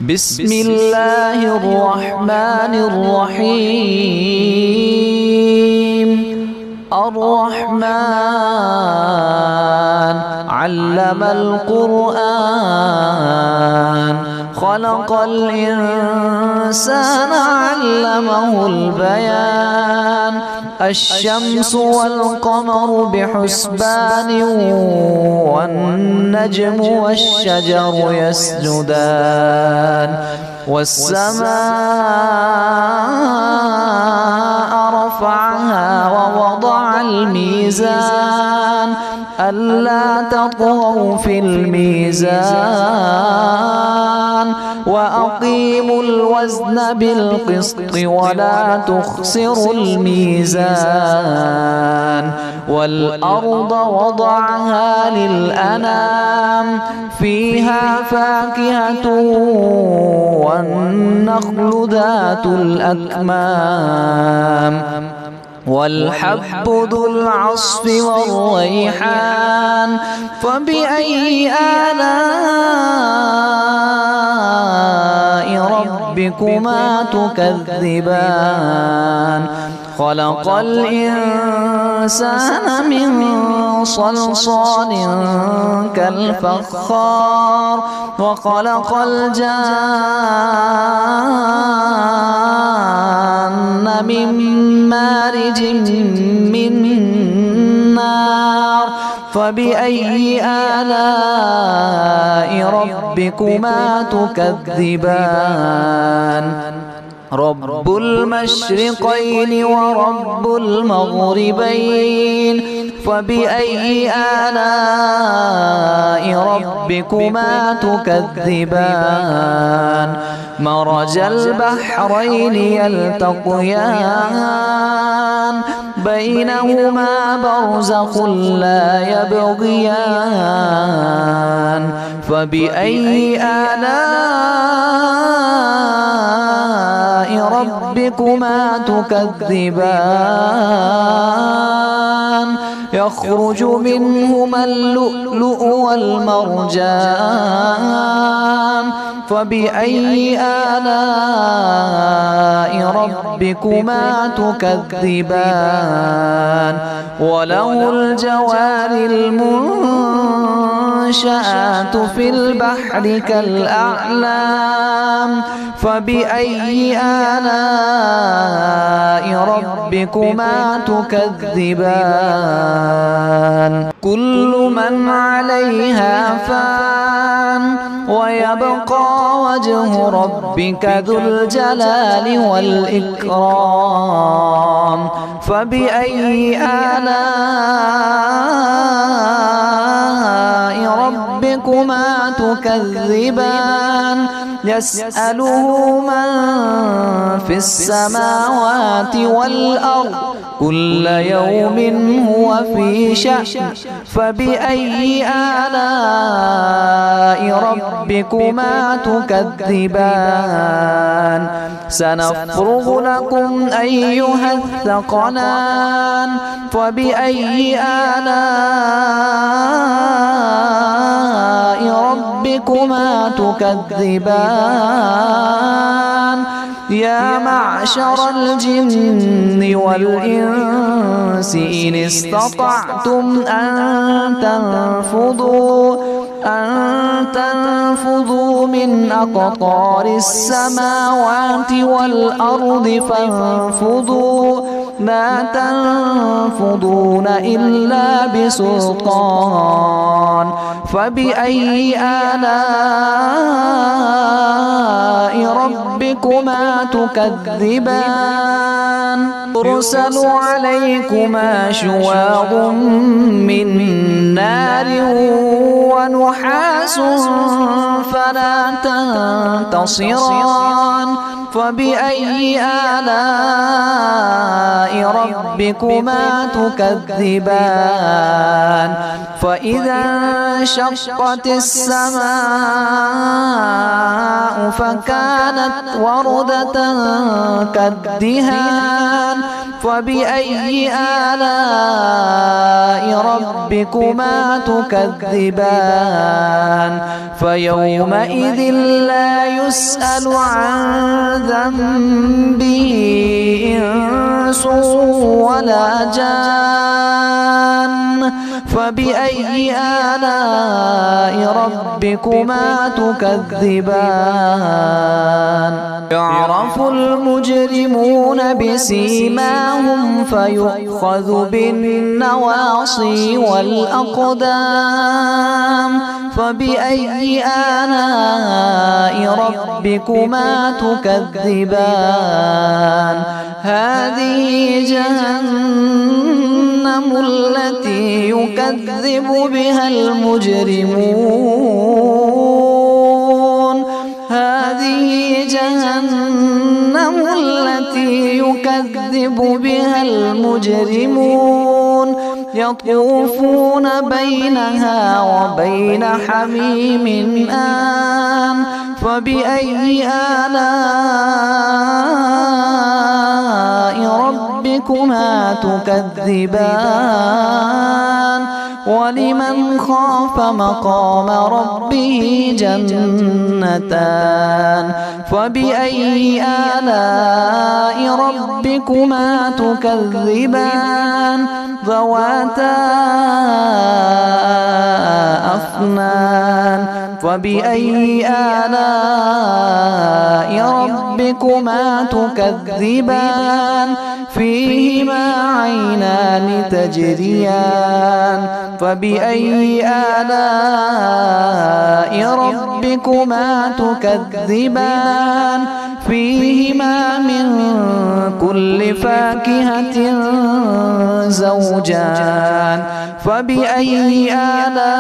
بسم الله الرحمن الرحيم. الرحمن علم القرآن، خلق الإنسان علمه البيان. الشمس والقمر بحسبان، والنجم والشجر يسجدان. والسماء رفعها ووضع الميزان، ألا تطغوا في الميزان. وأقيموا الوزن بالقسط ولا تخسروا الميزان. والأرض وضعها للأنام، فيها فاكهة والنخل ذات الأكمام. والحب ذو العصف والريحان، فبأي آلاء ربكما تكذبان؟ خلق الإنسان من صلصال كالفخار، وخلق الجان من مارج من نار. فبأي آلاء ربكما تكذبان؟ رب المشرقين ورب المغربين، فبأي آلاء ربكما تكذبان؟ مرج البحرين يلتقيان، بينهما برزخ لا يبغيان. فبأي آلاء ربكما تكذبان؟ يخرج منهما اللؤلؤ والمرجان. فبأي آلاء ربكما تكذبان؟ وله الجوار المنشآت في البحر كالأعلام. فبأي آلاء ربكما تكذبان؟ كل من عليها فان، ويبقى وجه ربك ذو الجلال والإكرام. فبأي آلاء ربكما تكذبان؟ يسأله من في السماوات والأرض، كل يوم هو في شأن. فبأي آلاء ربكما تكذبان؟ سنفرغ لكم أيها الثقلان. فبأي آلاء ربكما تكذبان؟ يا معشر الجن والإنس إن استطعتم أن تنفذوا من أقطار السماوات والأرض فانفذوا، لا تنفذون إلا بسلطان. فبأي آلاء ربكما تكذبان؟ يرسل عليكما شواظ من نار ونحاس فلا تنتصران. فبأي آلاء ربكما تكذبان؟ فإذا انشقت السماء فكانت وردة كالدهان. فبأي آلاء ربكما تكذبان فيومئذ لا يسأل عن ذنبه إنس ولا جان فبأي آلاء ربكما تكذبان يعرف المجرمون بسيماهم فيؤخذ بالنواصي والأقدام فبأي آلاء ربكما تكذبان هذه جهنم التي يكذب بها المجرمون هذه جهنم التي يكذب بها المجرمون يطوفون بينها وبين حميم آن فبأي آلاء ربكما تكذبان ولمن خاف مقام ربه جنتان فبأي آلاء ربكما تكذبان ذواتا أفنان فبأي آلاء ربكما تكذبان فيهما عينان تجريان فبأي آلاء ربكما تكذبان فيهما من كل فاكهة زوجان فبأي آلاء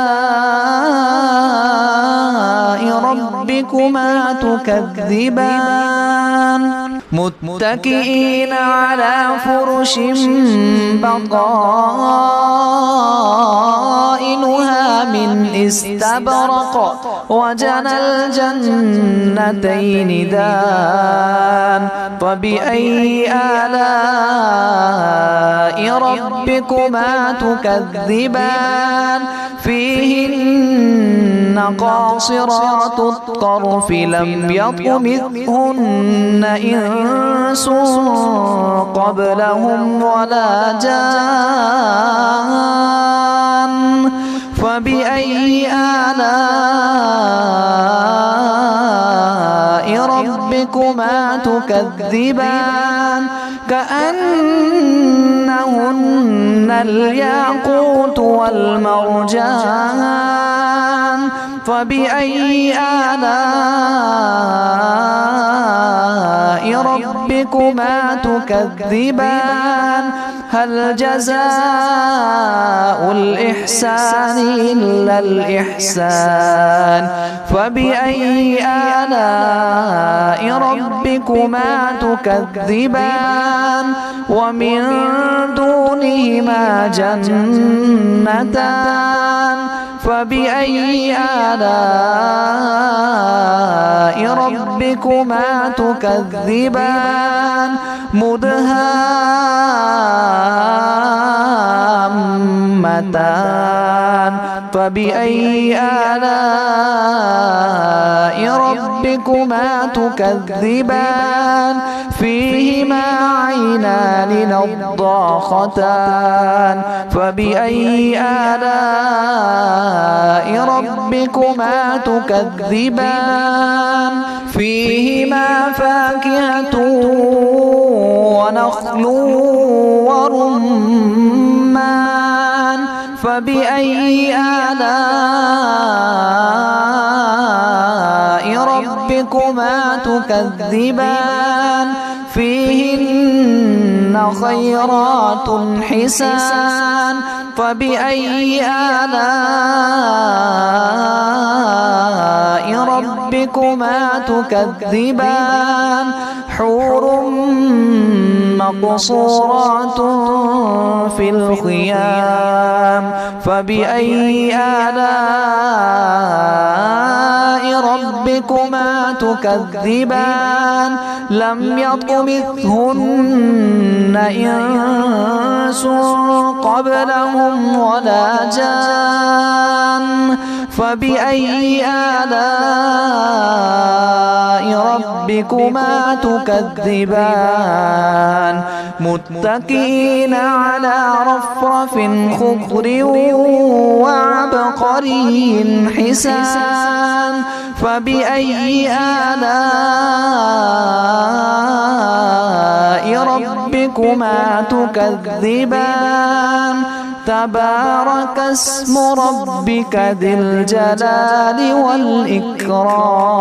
ربكما تكذبان متكئين على فرش بطائنها من استبرق وجنى الجنتين دان فبأي آلاء ربكما تكذبان فيهن قاصرات الطرف لم يطمثهن إنس قبلهم ولا جان فبأي آلاء ربكما تكذبان كأنهن الياقوت والمرجان فبأي آلاء ربكما تكذبان هل جزاء الإحسان إلا الإحسان فبأي آلاء ربكما تكذبان ومن دونهما جنتان فبأي آلاء ربكما تكذبان مدهامتان فبأي آلاء ربكما تكذبان فيهما عينان نضاختان فبأي آلاء ربكما تكذبان فيهما فاكهة ونخل ورمان فبأي آلاء ربكما تكذبان فيهن خيرات حسان فبأي آلاء ربكما تكذبان حور مقصورات في الخيام فبأي آلاء ربكما ربكما تكذبان لم يطمثهن إنس قبلهم ولا جان فبأي آلاء ربكما تكذبان متكئين على رفرف خضر وعبقري حسان فبأي آلاء ربكما تكذبان تبارك اسم ربك ذي الجلال والإكرام